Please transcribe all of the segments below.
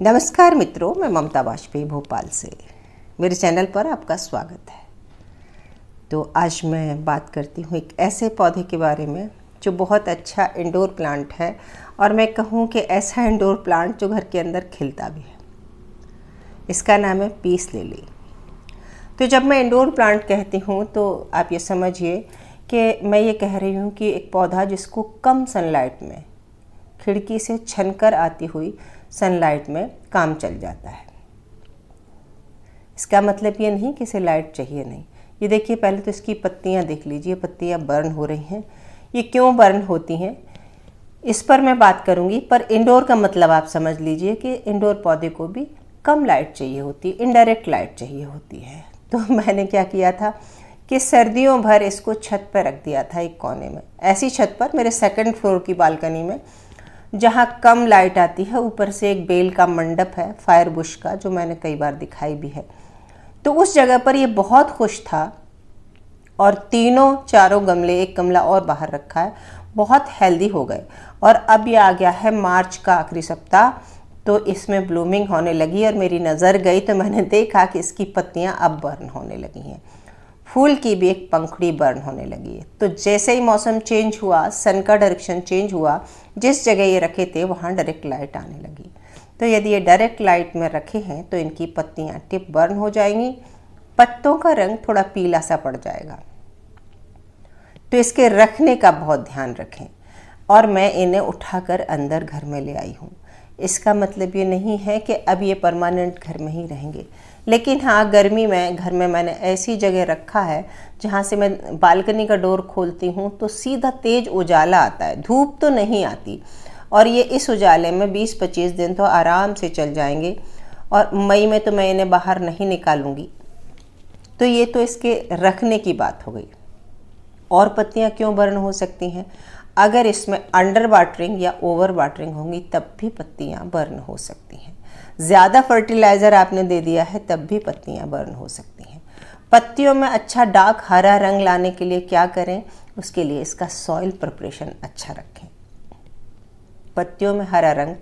नमस्कार मित्रों, मैं ममता वाजपेयी भोपाल से मेरे चैनल पर आपका स्वागत है। तो आज मैं बात करती हूँ एक ऐसे पौधे के बारे में जो बहुत अच्छा इंडोर प्लांट है, और मैं कहूँ कि ऐसा इंडोर प्लांट जो घर के अंदर खिलता भी है। इसका नाम है पीस लिली। तो जब मैं इंडोर प्लांट कहती हूँ तो आप ये समझिए कि मैं ये कह रही हूँ कि एक पौधा जिसको कम सनलाइट में, खिड़की से छनकर आती हुई सनलाइट में काम चल जाता है। इसका मतलब ये नहीं कि इसे लाइट चाहिए नहीं। ये देखिए, पहले तो इसकी पत्तियां देख लीजिए, पत्तियां बर्न हो रही हैं। ये क्यों बर्न होती हैं इस पर मैं बात करूंगी, पर इंडोर का मतलब आप समझ लीजिए कि इंडोर पौधे को भी कम लाइट चाहिए होती है, इनडायरेक्ट लाइट चाहिए होती है। तो मैंने क्या किया था कि सर्दियों भर इसको छत पर रख दिया था, एक कोने में, ऐसी छत पर मेरे सेकंड फ्लोर की बालकनी में, जहाँ कम लाइट आती है। ऊपर से एक बेल का मंडप है, फायर बुश का, जो मैंने कई बार दिखाई भी है। तो उस जगह पर ये बहुत खुश था, और चारों गमले, एक गमला और बाहर रखा है, बहुत हेल्दी हो गए। और अब ये आ गया है मार्च का आखिरी सप्ताह, तो इसमें ब्लूमिंग होने लगी, और मेरी नज़र गई तो मैंने देखा कि इसकी पत्तियां अब बर्न होने लगी हैं। फूल की भी एक पंखुड़ी बर्न होने लगी है। तो जैसे ही मौसम चेंज हुआ, सन का डायरेक्शन चेंज हुआ, जिस जगह ये रखे थे वहाँ डायरेक्ट लाइट आने लगी। तो यदि ये डायरेक्ट लाइट में रखे हैं तो इनकी पत्तियाँ टिप बर्न हो जाएंगी, पत्तों का रंग थोड़ा पीला सा पड़ जाएगा। तो इसके रखने का बहुत ध्यान रखें। और मैं इन्हें उठाकर अंदर घर में ले आई हूँ। इसका मतलब ये नहीं है कि अब ये परमानेंट घर में ही रहेंगे, लेकिन हाँ, गर्मी में घर में मैंने ऐसी जगह रखा है जहाँ से मैं बालकनी का डोर खोलती हूँ तो सीधा तेज उजाला आता है, धूप तो नहीं आती। और ये इस उजाले में 20-25 दिन तो आराम से चल जाएंगे, और मई में तो मैं इन्हें बाहर नहीं निकालूंगी। तो ये तो इसके रखने की बात हो गई। और पत्तियाँ क्यों बर्न हो सकती हैं? अगर इसमें अंडर वाटरिंग या ओवर वाटरिंग होंगी तब भी पत्तियाँ बर्न हो सकती हैं। ज़्यादा फर्टिलाइज़र आपने दे दिया है तब भी पत्तियाँ बर्न हो सकती हैं। पत्तियों में अच्छा डार्क हरा रंग लाने के लिए क्या करें? उसके लिए इसका सॉइल प्रिपरेशन अच्छा रखें। पत्तियों में हरा रंग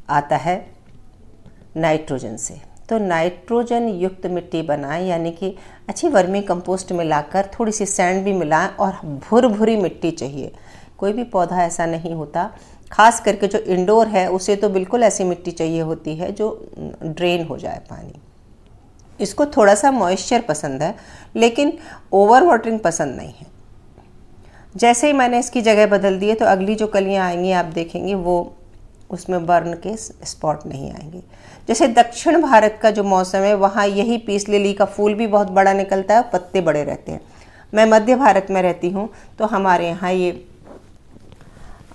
आता है नाइट्रोजन से, तो नाइट्रोजन युक्त मिट्टी बनाएं, यानी कि अच्छी वर्मी कंपोस्ट मिलाकर थोड़ी सी सैंड भी मिलाएं, और भुरभुरी मिट्टी चाहिए। कोई भी पौधा ऐसा नहीं होता, खास करके जो इंडोर है उसे तो बिल्कुल ऐसी मिट्टी चाहिए होती है जो ड्रेन हो जाए पानी। इसको थोड़ा सा मॉइस्चर पसंद है, लेकिन ओवर वाटरिंग पसंद नहीं है। जैसे ही मैंने इसकी जगह बदल दी है तो अगली जो कलियाँ आएंगी आप देखेंगे वो उसमें बर्न के स्पॉट नहीं आएंगे। जैसे दक्षिण भारत का जो मौसम है वहाँ यही पीस लिली का फूल भी बहुत बड़ा निकलता है, पत्ते बड़े रहते हैं। मैं मध्य भारत में रहती हूँ, तो हमारे यहाँ ये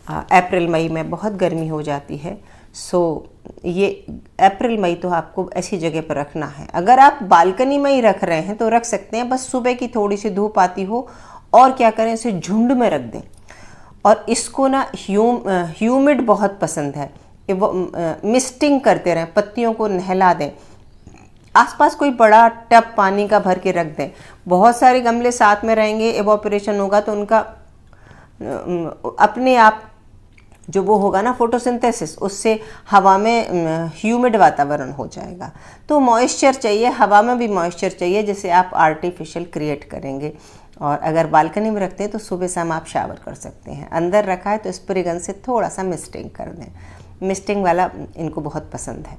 अप्रैल मई में बहुत गर्मी हो जाती है। सो ये अप्रैल मई तो आपको ऐसी जगह पर रखना है। अगर आप बालकनी में ही रख रहे हैं तो रख सकते हैं, बस सुबह की थोड़ी सी धूप आती हो, और क्या करें, इसे झुंड में रख दें। और इसको ना ह्यूमिड बहुत पसंद है, वो मिस्टिंग करते रहें, पत्तियों को नहला दें। आसपास कोई बड़ा टब पानी का भर के रख दें। बहुत सारे गमले साथ में रहेंगे, एवोपरेशन होगा तो उनका अपने आप जो वो होगा ना, फोटोसिंथेसिस, उससे हवा में ह्यूमिड वातावरण हो जाएगा। तो मॉइस्चर चाहिए, हवा में भी मॉइस्चर चाहिए, जिसे आप आर्टिफिशियल क्रिएट करेंगे। और अगर बालकनी में रखते हैं तो सुबह शाम आप शावर कर सकते हैं। अंदर रखा है तो स्प्रे गन से थोड़ा सा मिस्टिंग कर दें। मिस्टिंग वाला इनको बहुत पसंद है।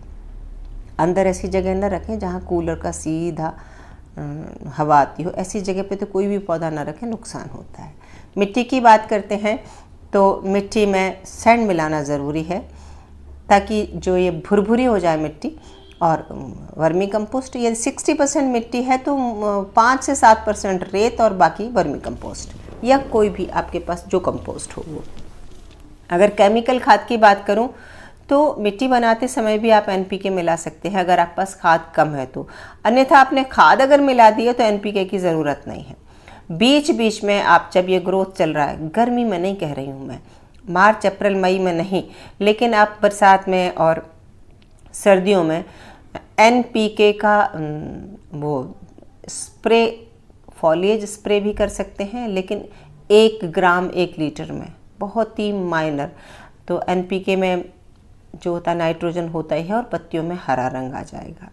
अंदर ऐसी जगह न रखें जहाँ कूलर का सीधा हवा आती हो। ऐसी जगह पे तो कोई भी पौधा ना रखें, नुकसान होता है। मिट्टी की बात करते हैं तो मिट्टी में सैंड मिलाना ज़रूरी है, ताकि जो ये भुरभुरी हो जाए मिट्टी। और वर्मी कंपोस्ट, ये 60% मिट्टी है तो 5 से 7% रेत, और बाकी वर्मी कंपोस्ट या कोई भी आपके पास जो कंपोस्ट हो वो। अगर केमिकल खाद की बात करूं तो मिट्टी बनाते समय भी आप NPK मिला सकते हैं, अगर आपके पास खाद कम है तो। अन्यथा आपने खाद अगर मिला दी है तो NPK की ज़रूरत नहीं है। बीच बीच में आप, जब ये ग्रोथ चल रहा है, गर्मी में नहीं कह रही हूँ मैं, मार्च अप्रैल मई में नहीं, लेकिन आप बरसात में और सर्दियों में NPK का वो स्प्रे, फॉलिएज स्प्रे भी कर सकते हैं, लेकिन 1 ग्राम 1 लीटर में, बहुत ही माइनर। तो NPK में जो होता है नाइट्रोजन होता ही है और पत्तियों में हरा रंग आ जाएगा।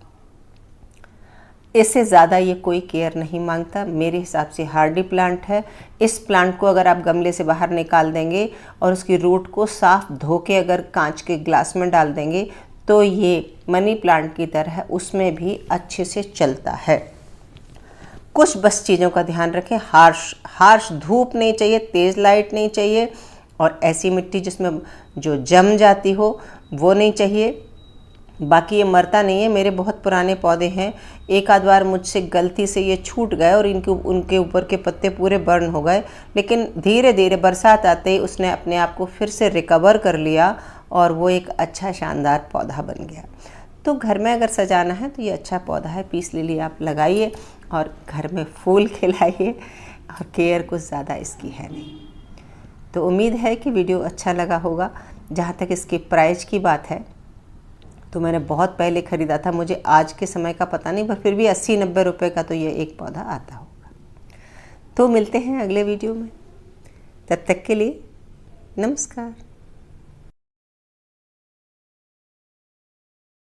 इससे ज़्यादा ये कोई केयर नहीं मांगता। मेरे हिसाब से हार्डी प्लांट है। इस प्लांट को अगर आप गमले से बाहर निकाल देंगे और उसकी रूट को साफ धो के अगर कांच के ग्लास में डाल देंगे तो ये मनी प्लांट की तरह उसमें भी अच्छे से चलता है। कुछ बस चीज़ों का ध्यान रखें, हार्श धूप नहीं चाहिए, तेज़ लाइट नहीं चाहिए, और ऐसी मिट्टी जिसमें जो जम जाती हो वो नहीं चाहिए। बाकी ये मरता नहीं है। मेरे बहुत पुराने पौधे हैं, एक आध बार मुझसे गलती से ये छूट गए और उनके ऊपर के पत्ते पूरे बर्न हो गए, लेकिन धीरे धीरे बरसात आते ही उसने अपने आप को फिर से रिकवर कर लिया और वो एक अच्छा शानदार पौधा बन गया। तो घर में अगर सजाना है तो ये अच्छा पौधा है, पीस लिली आप लगाइए और घर में फूल खिलाइए, और केयर कुछ ज़्यादा इसकी है नहीं। तो उम्मीद है कि वीडियो अच्छा लगा होगा। जहाँ तक इसकी प्राइस की बात है तो मैंने बहुत पहले ख़रीदा था, मुझे आज के समय का पता नहीं, पर फिर भी 80-90 रुपये का तो ये एक पौधा आता होगा। तो मिलते हैं अगले वीडियो में, तब तक के लिए नमस्कार।